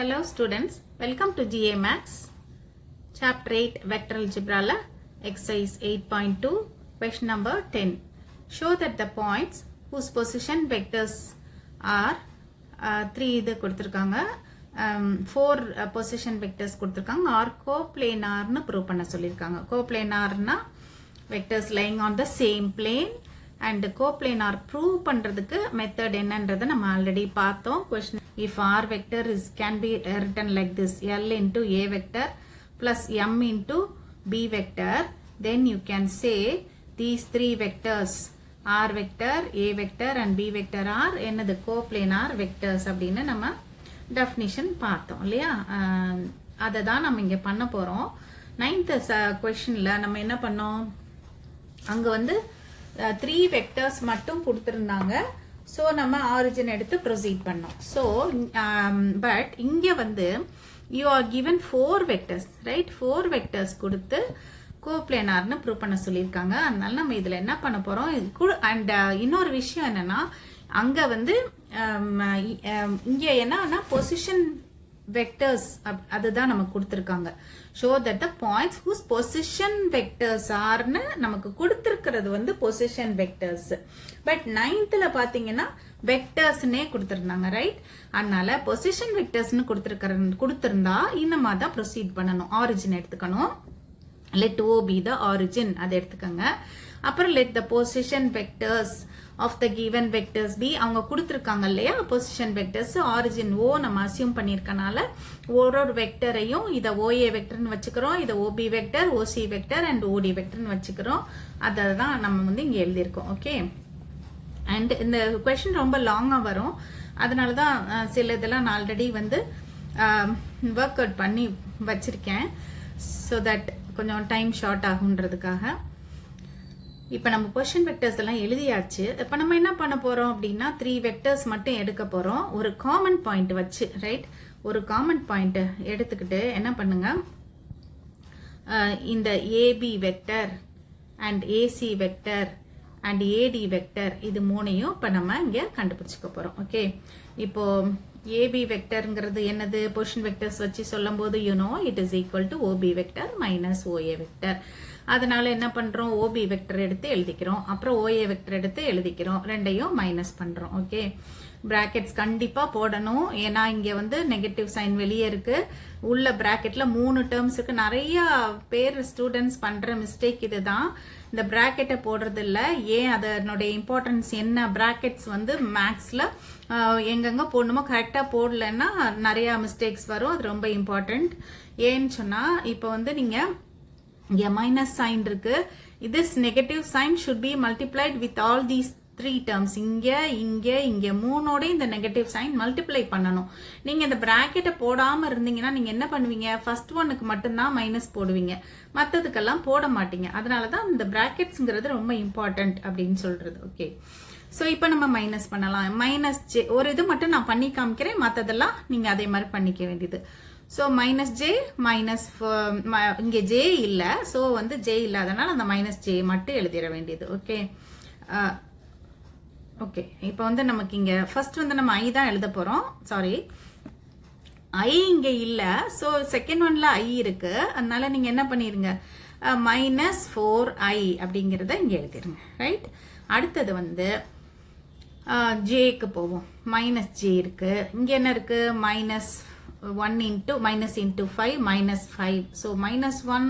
Hello students, welcome to GA Maths, Chapter 8 Vector Algebra, Exercise 8.2, question number 10. Show that the points whose position vectors are 3 இது கொடுத்திருக்காங்க 4 position vectors கொடுத்திருக்காங்க are coplanar prove பண்ண சொல்லிருக்காங்க. Coplanar vectors lying on the same plane and coplanar prove பண்றதுக்கு method என்னன்றதை நம்ம already பார்த்தோம். Question: if R vector can be written like this, L into A vector plus M into B vector, then you can say these three vectors R vector, A vector and B vector are என்னது coplanar vectors அப்படின்னு நம்ம definition பார்த்தோம் இல்லையா? அதை தான் நம்ம இங்க பண்ண போறோம். 9th questionல நம்ம என்ன பண்ணோம்? அங்க வந்து 3 vectors மட்டும் கொடுத்திருந்தாங்க. So நம்ம origin எடுத்து proceed பண்ணோம். So but இங்க வந்து you are given 4 vectors, right? 4 vectors கொடுத்து கோப்ளேனார்னு ப்ரூவ் பண்ண சொல்லியிருக்காங்க. அதனால நம்ம இதுல என்ன பண்ண போறோம்? அண்ட் இன்னொரு விஷயம் என்னன்னா அங்க வந்து இங்க என்னன்னா பொசிஷன் vectors அதுதான் நமக்கு கொடுத்திருக்காங்க. show that the points whose position vectors are னு நமக்கு கொடுத்திருக்கிறது வந்து position vectors. பட் 9thல பாத்தீங்கன்னா vectorsனே கொடுத்திருந்தாங்க, ரைட்? அதனால position vectorsனு கொடுத்திருந்தா இன்னமா தான் ப்ரொசீட் பண்ணணும். origin எடுத்துக்கணும். let O be the origin அதை எடுத்துக்கங்க. அப்புறம் let the position vectors of the given vectors be, அவங்க கொடுத்திருக்காங்க இல்லையா position vectors, origin O நம்ம assume பண்ணிருக்கனால ஒரு வெக்டரையும் இத OA வெக்டர்னு வச்சுக்கிறோம், இத OB vector, OC vector and OD வெக்டர்னு வச்சுக்கிறோம். அததான் நம்ம வந்து இங்க எழுதியிருக்கோம். ஓகே, அண்ட் இந்த क्वेश्चन ரொம்ப லாங்கா வரும். அதனால தான் சில இதெல்லாம் நான் ஆல்ரெடி வந்து ஒர்க் அவுட் பண்ணி வச்சிருக்கேன், so that கொஞ்சம் டைம் ஷார்ட் ஆகுன்றதுக்காக. இப்போ நம்ம பொசிஷன் வெக்டர்ஸ் எல்லாம் எழுதியாச்சு. இப்போ நம்ம என்ன பண்ண போறோம் அப்படின்னா 3 வெக்டர்ஸ் மட்டும் எடுக்க போறோம் ஒரு காமன் பாயிண்ட் வச்சு, ரைட்? ஒரு காமன் பாயிண்ட் எடுத்துக்கிட்டு என்ன பண்ணுங்க, இந்த AB vector and AC vector and AD vector இது மூணையும் இப்போ நம்ம இங்க கண்டுபிடிச்சுக்க போறோம். ஓகே, இப்போ ஏபி வெக்டர்ங்கிறது என்னது? பொசிஷன் வெக்டர்ஸ் வச்சு சொல்லும் போது it is equal to OP vector minus OA vector. அதனால என்ன பண்றோம்? ஓபி வெக்டர் எடுத்து எழுதிக்கிறோம், அப்புறம் ஓஏ வெக்டர் எடுத்து எழுதிக்கிறோம், ரெண்டையும் மைனஸ் பண்றோம். ஓகே, பிராக்கெட்ஸ் கண்டிப்பா போடணும், ஏன்னா இங்க வந்து நெகட்டிவ் சைன் வெளியே இருக்கு. உள்ள பிராக்கெட்ல 3 டேர்ம்ஸ் இருக்கு. நிறைய பேர் ஸ்டூடெண்ட்ஸ் பண்ற மிஸ்டேக் இதுதான், இந்த பிராக்கெட்டை போடுறது இல்ல. ஏன் அதனுடைய இம்பார்ட்டன்ஸ் என்ன? பிராக்கெட்ஸ் வந்து மேக்ஸ்ல எங்கெங்க போடணுமோ கரெக்டா போடலன்னா நிறைய மிஸ்டேக்ஸ் வரும். அது ரொம்ப இம்பார்ட்டன்ட். ஏன்னு சொன்னா இப்போ வந்து நீங்க இங்க மைனஸ் சைன் இருக்கு. this negative sign should be multiplied with all these 3 terms. இங்க இங்க இங்க மூணோட இந்த நெகட்டிவ் சைன் மல்டிப்ளை பண்ணணும். நீங்க இந்த பிராக்கெட்டை போடாம இருந்தீங்கன்னா நீங்க என்ன பண்ணுவீங்க? ஃபர்ஸ்ட் ஒன்னுக்கு மட்டும்தான் மைனஸ் போடுவீங்க, மத்ததுக்கெல்லாம் போட மாட்டீங்க. அதனாலதான் இந்த பிராக்கெட்ஸ்ங்கிறது ரொம்ப இம்பார்ட்டன்ட் அப்படின்னு சொல்றது. ஓகே, சோ இப்போ நம்ம மைனஸ் பண்ணலாம். மைனஸ் ஜே ஒரு இது மட்டும் நான் பண்ணி காமிக்கிறேன், மத்ததெல்லாம் நீங்க அதே மாதிரி பண்ணிக்க வேண்டியது. சோ மைனஸ் ஜே மைனஸ், இங்க ஜே இல்ல, சோ வந்து ஜே இல்லாதனால அந்த மைனஸ் ஜே மட்டும் எழுதிட வேண்டியது. ஓகே ஓகே, இப்போ வந்து நமக்கு இங்க ஃபர்ஸ்ட் வந்து நம்ம ஐ தான் எழுத போறோம். சாரி, ஐ இங்க இல்ல, சோ செகண்ட் ஒன்ல ஐ இருக்கு. அதனால நீங்க என்ன பண்ணிருங்க, மைனஸ் 4i அப்படிங்கறத இங்க எழுதிருங்க, ரைட்? அடுத்தது வந்து ஜேக்கு போவோம். மைனஸ் ஜே இருக்கு, இங்க என்ன இருக்கு? Minus 1 into minus into 5 minus 5. So minus 1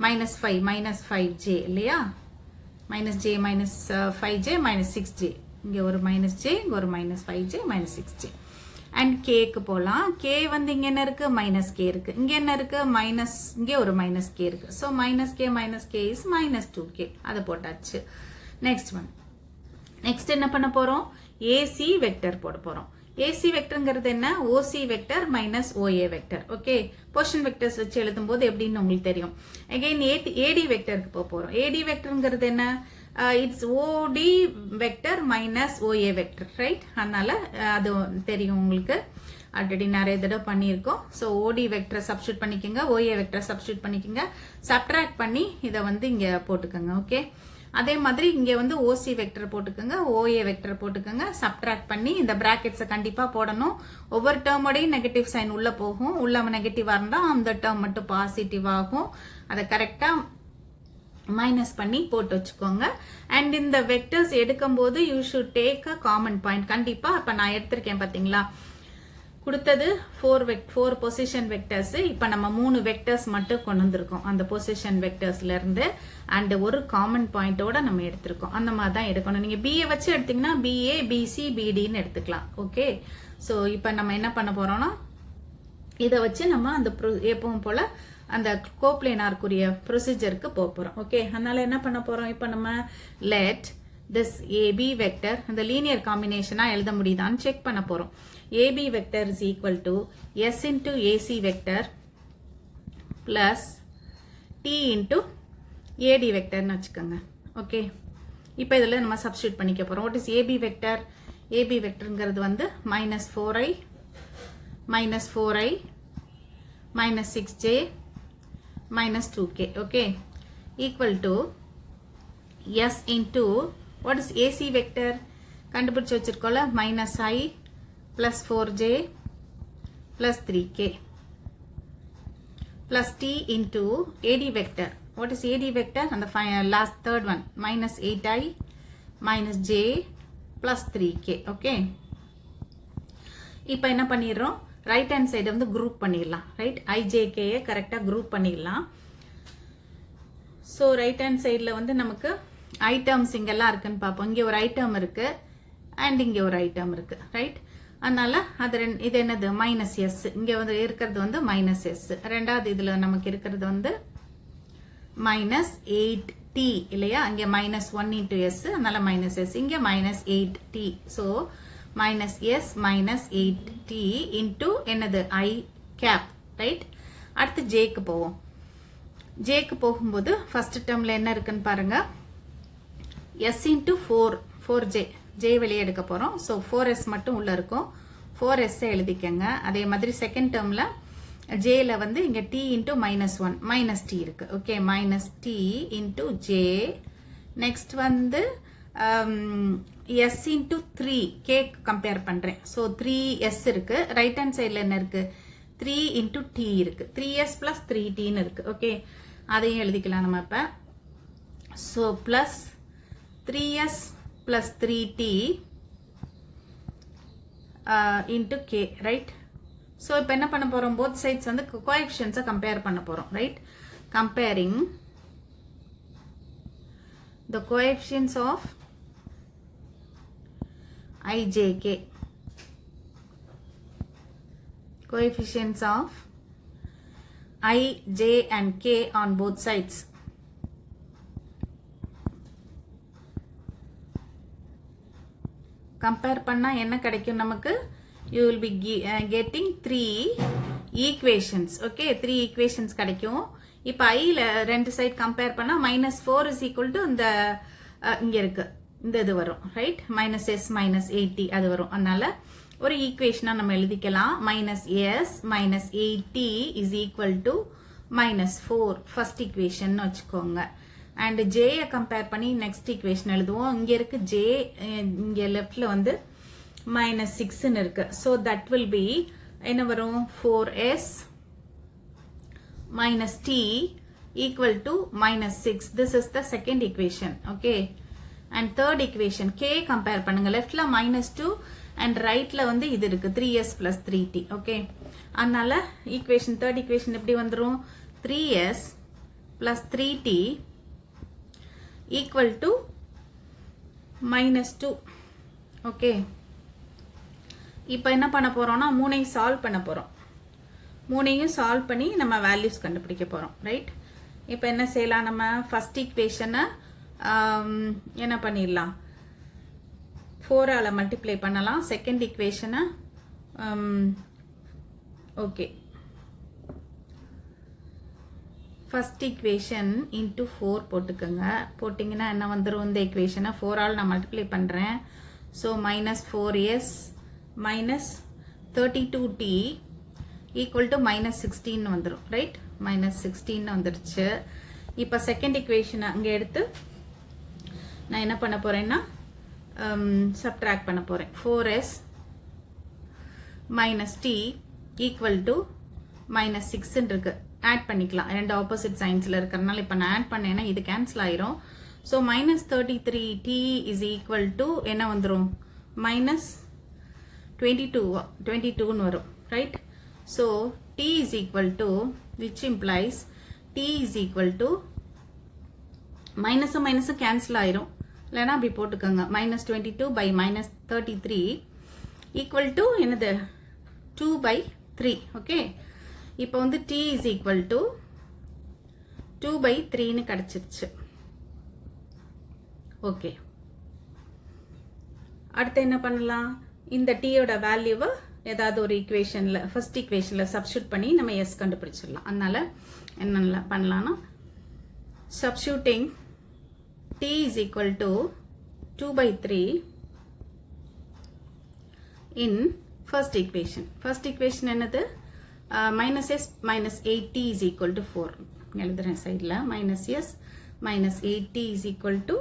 minus 5 minus 5j இல்லையா? minus j minus 5j minus 6j. இங்க ஒரு minus j, இங்க ஒரு minus 5j minus 6j. and k க்கு போலாம். k வந்து இங்க என்ன இருக்கு? minus k இருக்கு. இங்க என்ன இருக்கு? minus, இங்க ஒரு minus k இருக்கு. So minus k is minus 2k. அது போட்டாச்சு. next one. next என்ன பண்ண போறோம்? AC வெக்டர் போட போறோம். AC வெக்டர்ங்கிறது என்ன? OC vector minus OA vector. Okay, position vectors வச்சு எழுதும் போது எப்படின்னு உங்களுக்கு தெரியும். அகைன் AD வெக்டருக்கு போக போறோம். AD வெக்டர்ங்கிறது என்ன? It's OD vector minus OA vector, right? அதனால அது தெரியும் உங்களுக்கு, ஆல்ரெடி நிறைய தடவை பண்ணியிருக்கோம். ஸோ OD வெக்டரை சப்ஸ்டியூட் பண்ணிக்கோங்க, OA வெக்டரை சப்ஸ்டியூட் பண்ணிக்கோங்க, சப்ட்ராக்ட் பண்ணி இதை வந்து இங்க போட்டுக்கோங்க. ஓகே, அதே மாதிரி இங்கே வந்து ஓசி வெக்டர் போட்டுக்கோங்க, ஓஏ வெக்டர் போட்டுக்கோங்க. சப்ட்ராக்ட் பண்ணி இந்த பிராக்கெட்ஸை கண்டிப்பாக போடணும். ஒவ்வொரு டேர்மோடையும் நெகட்டிவ் சைன் உள்ளே போகும். உள்ள நெகட்டிவாக இருந்தால் அந்த டேர்ம் மட்டும் பாசிட்டிவ் ஆகும். அதை கரெக்டாக மைனஸ் பண்ணி போட்டு வச்சுக்கோங்க. அண்ட் இந்த வெக்டர்ஸ் எடுக்கும்போது you should take a common point. கண்டிப்பாக இப்போ நான் எடுத்திருக்கேன் பார்த்தீங்களா, கொடுத்தது 4 பொசிஷன் வெக்டர்ஸ். இப்போ நம்ம 3 வெக்டர்ஸ் மட்டும் கொண்டு வந்திருக்கோம் அந்த பொசிஷன் வெக்டர்ஸ்ல இருந்து. அண்ட் ஒரு காமன் பாயிண்டோட நம்ம எடுத்திருக்கோம். அந்த மாதிரி தான் எடுக்கணும். நீங்க பிஏ வச்சு எடுத்தீங்கன்னா பிஏ, பிசி, பிடின்னு எடுத்துக்கலாம். ஓகே, ஸோ இப்போ நம்ம என்ன பண்ண போறோம்னா இதை வச்சு நம்ம அந்த எப்பவும் போல அந்த கோப்ளேனாருக்குரிய ப்ரொசீஜருக்கு போக போறோம். ஓகே, அதனால என்ன பண்ண போறோம், இப்போ நம்ம லெட் this AB vector இந்த லீனியர் காம்பினேஷனா எழுத முடியுதான்னு செக் பண்ண போறோம். AB vector is equal to S into AC vector plus T into AD vector ன்னு வச்சுக்கோங்க. ஓகே, இப்போ இதில் நம்ம சப்ஸ்டியூட் பண்ணிக்க போறோம். What is AB vector? AB vectorங்கிறது வந்து -4i minus 6j minus 2k. Okay, equal to S into what is AC vector? கண்டுபிடிச்சு வச்சிருக்கோம்ல, -i plus 4j plus 3k plus t into AD vector. What is AD vector? And the last third one, -8i minus j plus 3k. Okay, இப்போ என்ன பண்ணிடுறோம், right hand side வந்து group பண்ணிடலாம். Right, ijk கரெக்டாக group பண்ணிடலாம். So right hand சைடில் வந்து நமக்கு ஐட்டம்ஸ் இங்கெல்லாம் இருக்குன்னு பார்ப்போம். இங்கே ஒரு ஐட்டம் இருக்கு அண்ட் இங்கே ஒரு ஐட்டம் இருக்கு. ரைட், அதனால அது இது என்னது -s. இங்கே வந்து இருக்கிறது வந்து -s. ரெண்டாவது இதில் நமக்கு இருக்கிறது வந்து -8t இல்லையா, இங்கே -1 into s, அதனால -s, இங்கே -8t. So -s -8t into என்னது i cap. ரைட், அடுத்து ஜேக்கு போவோம். ஜேக்கு போகும்போது ஃபர்ஸ்ட் டேர்ம்ல என்ன இருக்குன்னு பாருங்க, s into 4j, j வெளியே எடுக்க போறோம். ஸோ 4s மட்டும் உள்ள இருக்கும். 4s எழுதிக்கங்க. அதே மாதிரி செகண்ட் டேர்ம்ல jல வந்து இங்க t into -1 -t இருக்கு. Okay, -t into j. Next வந்து s into 3 k கம்பேர் பண்றேன். ஸோ 3s இருக்கு. ரைட் ஹேண்ட் சைட்ல என்ன இருக்கு, 3 into t இருக்கு. 3s plus 3t இருக்கு. ஓகே, அதையும் எழுதிக்கலாம் நம்ம இப்ப. So plus 3s plus 3t into k. Right, so இப்போ என்ன பண்ண போறோம், போத் சைட்ஸ் வந்து கோஎஃபிஷியன்ஸை கம்பேர் பண்ண போறோம். Right, comparing the coefficients of ijk, coefficients of I, j and k on both sides. Compare பண்ணா என்ன கிடைக்கும் நமக்கு, you will be getting 3 equations. Okay, 3 equations கிடைக்கும். இப்போ ஐல ரெண்டு சைட் கம்பேர் பண்ணா -4 is equal to இந்த இங்க இருக்கு இந்த இது வரும். ரைட், -s -8t அது வரும். அதனால ஒரு ஈக்குவேஷனா நம்ம எழுதிக்கலாம். -s -8t is equal to -4 first equation வச்சுக்கோங்க. அண்ட் ஜேயை கம்பேர் பண்ணி நெக்ஸ்ட் ஈக்குவேஷன் எழுதுவோம். இங்க இருக்கு j, இங்க லெஃப்ட்ல வந்து -6 இருக்கு. ஸோ தட் வில் பி என்ன வரும், 4s - t equal to -6. this is the second equation. okay, and third equation k compare பண்ணுங்க. லெஃப்ட்ல -2 and ரைட்ல வந்து இது இருக்கு 3s plus 3t. okay, அதனால ஈக்குவேஷன் தேர்ட் ஈக்குவேஷன் எப்படி வந்துரும், 3s plus 3t equal to -2. Okay, இப்போ என்ன பண்ண போறோம்னா மூணையும் சால்வ் பண்ண போறோம். மூணையும் சால்வ் பண்ணி நம்ம வேல்யூஸ் கண்டுபிடிக்க போறோம். ரைட், இப்போ என்ன செய்யலாம், நம்ம ஃபர்ஸ்ட் ஈக்குவேஷனை என்ன பண்ணிடலாம், 4ஆல மல்டிப்ளை பண்ணலாம். செகண்ட் ஈக்குவேஷனை ஓகே, ஃபர்ஸ்ட் ஈக்குவேஷன் இன்டூ 4 போட்டுக்கோங்க. போட்டிங்கன்னா என்ன வந்துடும், இந்த ஈக்குவேஷனை 4ஆல் நான் மல்டிப்ளை பண்ணுறேன். So -4s -32t equal to -16 வந்துடும். ரைட், -16 வந்துருச்சு. இப்போ செகண்ட் ஈக்குவேஷனை அங்கே எடுத்து நான் என்ன பண்ண போகிறேன்னா சப்ட்ராக்ட் பண்ண போகிறேன். 4s minus t equal to minus 6ன்னு இருக்குது. ஆட் பண்ணிக்கலாம், ரெண்டு ஆப்போசிட் சைன்ஸில் இருக்கிறதுனால. இப்போ நான் ஆட் பண்ணேன்னா இது கேன்சல் ஆயிரும். So minus 33t is equal to என்ன வந்துடும், மைனஸ் 22ன்னு வரும், right? So t is equal to, which implies t is equal to மைனஸும் மைனஸும் கேன்சல் ஆயிரும், இல்லைனா அப்படி போட்டுக்கோங்க. Minus 22 by minus 33 equal to என்னது, 2/3. ஓகே, இப்போ வந்து t is equal to 2/3ன்னு கிடச்சிருச்சு. ஓகே, அடுத்து என்ன பண்ணலாம், இந்த டீயோட வேல்யூவை ஏதாவது ஒரு ஈக்குவேஷனில், ஃபர்ஸ்ட் ஈக்குவேஷனில் சப்ஸ்டியூட் பண்ணி நம்ம எஸ் கண்டுபிடிச்சிடலாம். அதனால் என்ன பண்ணலான்னா, substituting t is equal to 2/3 in first equation. First equation என்னது, minus s minus 8t is equal to 4. எழுதுறேன் சைடில், minus s minus 8t is equal to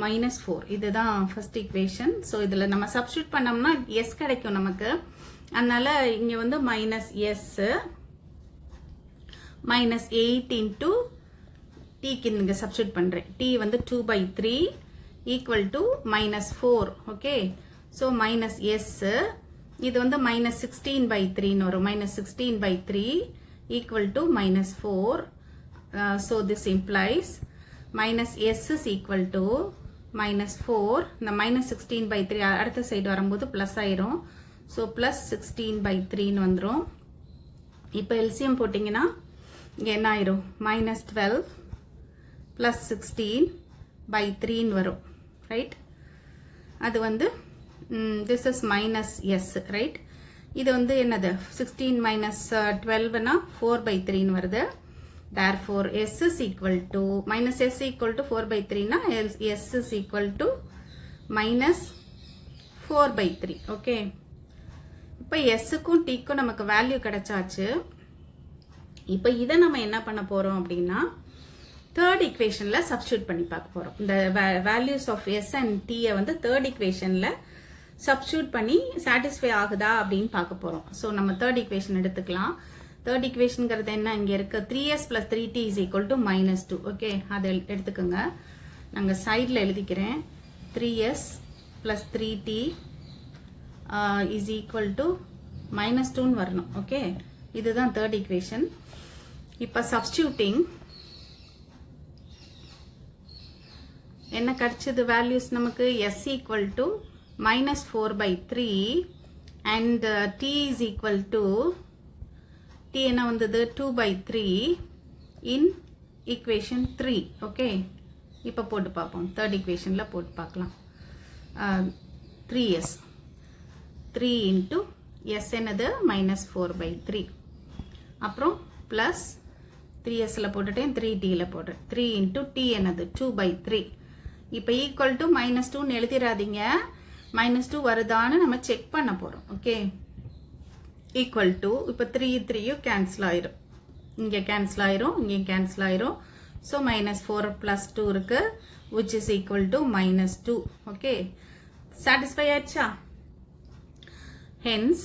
minus 4. இதுதான் ஃபர்ஸ்ட் ஈக்குவேஷன். ஸோ இதில் நம்ம சப்ஸ்டியூட் பண்ணோம்னா எஸ் கிடைக்கும் நமக்கு. அதனால் இங்கே வந்து மைனஸ் எஸ் மைனஸ் 8 இன்ட்டு டீக்கு இங்கே சப்ஸ்டியூட் பண்ணுறேன். டி வந்து 2/3 equal to minus 4. Okay, so minus S இது வந்து மைனஸ் 16/3ன்னு வரும். Minus 16/3 equal to minus 4. So this implies minus s is equal to minus 4. இந்த minus 16/3 அடுத்த சைடு வரும்போது plus ஆயிரும். ஸோ plus 16/3ன்னு வந்துடும். இப்போ எல்சிஎம் போட்டிங்கன்னா இங்கே என்ன ஆயிரும், minus 12 plus 16/3ன்னு வரும், ரைட்? அது வந்து this is minus s, right? இது வந்து என்னது, 16 minus 12னா 4/3ன்னு வருது. Therefore, s is equal to, minus s equal to 4/3 na, s is equal to minus 4/3. Okay. இப்போ sக்கும் tக்கும் நமக்கு வேல்யூ கிடைச்சாச்சு. இப்போ இதை நம்ம என்ன பண்ண போறோம் அப்படின்னா, தேர்ட் ஈக்குவேஷனில் சப்ஸ்டியூட் பண்ணி பார்க்க போகிறோம். இந்த values of s and t வந்து தேர்ட் ஈக்குவேஷனில் சப்ஸ்டியூட் பண்ணி சாட்டிஸ்ஃபை ஆகுதா அப்படின்னு பார்க்க போகிறோம். ஸோ நம்ம தேர்ட் ஈக்குவேஷன் எடுத்துக்கலாம். தேர்ட் ஈக்குவேஷனுங்கிறது என்ன, இங்கே இருக்க 3s plus 3t is equal to minus 2. Okay, அதை எடுத்துக்கோங்க. நாங்கள் சைடில் எழுதிக்கிறேன். 3s plus 3t is equal to minus 2ன்னு வரணும். ஓகே, இதுதான் தேர்ட் ஈக்குவேஷன். இப்போ சப்ஸ்டியூட்டிங் என்ன கிடைச்சது வேல்யூஸ் நமக்கு, s equal to minus 4/3 and t is equal to t என்ன வந்தது, 2/3 in equation 3. ஓகே, இப்போ போட்டு பார்ப்போம். தேர்ட் ஈக்குவேஷனில் போட்டு பார்க்கலாம். 3s 3 into s என்னது minus 4/3, அப்புறம் ப்ளஸ் 3sல போட்டுட்டேன், 3tல போட்டுட்டேன். 3 into t என்னது 2/3. இப்போ ஈக்குவல் டு minus 2ன்னு எழுதிடாதீங்க, minus 2 வருதான்னு நம்ம செக் பண்ண போகிறோம். ஓகே, ஈக்குவல் டு, இப்போ 3 கேன்சல் ஆயிரும், இங்கே கேன்சல் ஆயிரும், இங்கே கேன்சல் ஆயிரும். ஸோ minus 4 plus 2 இருக்கு, which is equal to minus 2. Okay, satisfy ஆயிடுச்சா? Hence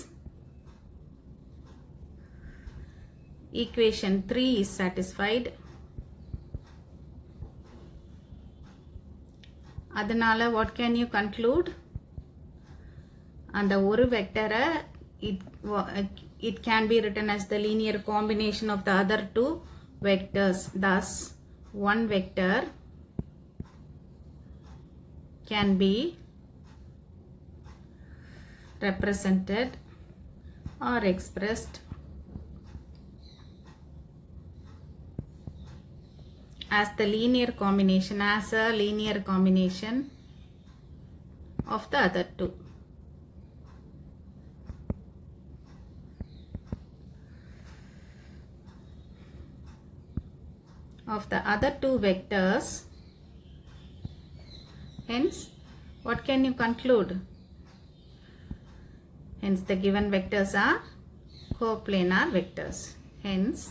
equation 3 is satisfied. அதனால what can you conclude? அந்த ஒரு வெக்டரை it can be written as the linear combination of the other two vectors. Thus, one vector can be represented or expressed as the linear combination, as a linear combination of the other two. Of the other two vectors. Hence, what can you conclude? Hence, the given vectors are coplanar vectors. Hence,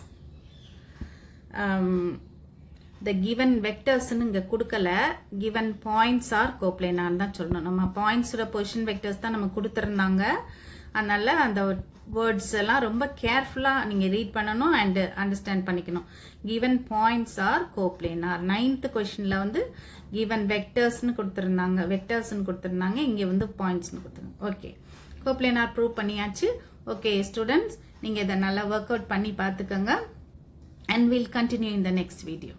the given vectors இங்க கொடுக்கல, given points are coplanar தான் சொல்லணும். நம்ம points position vectors தான் நம்ம கொடுத்திருந்தாங்க. அதனால அந்த வேர்ட்ஸ் எல்லாம் ரொம்ப கேர்ஃபுல்லா நீங்க ரீட் பண்ணணும் அண்ட் அண்டர்ஸ்டாண்ட் பண்ணிக்கணும். given points are coplanar. 9th கொஸ்டின்ல வந்து given vectorsனு கொடுத்திருந்தாங்க, இங்க வந்து pointsனு கொடுத்திருந்தாங்க. ஓகே, coplanar ப்ரூவ் பண்ணியாச்சு. ஓகே ஸ்டூடெண்ட்ஸ், நீங்க இதை நல்லா ஒர்க் அவுட் பண்ணி பார்த்துக்கோங்க. And we'll continue in the next video.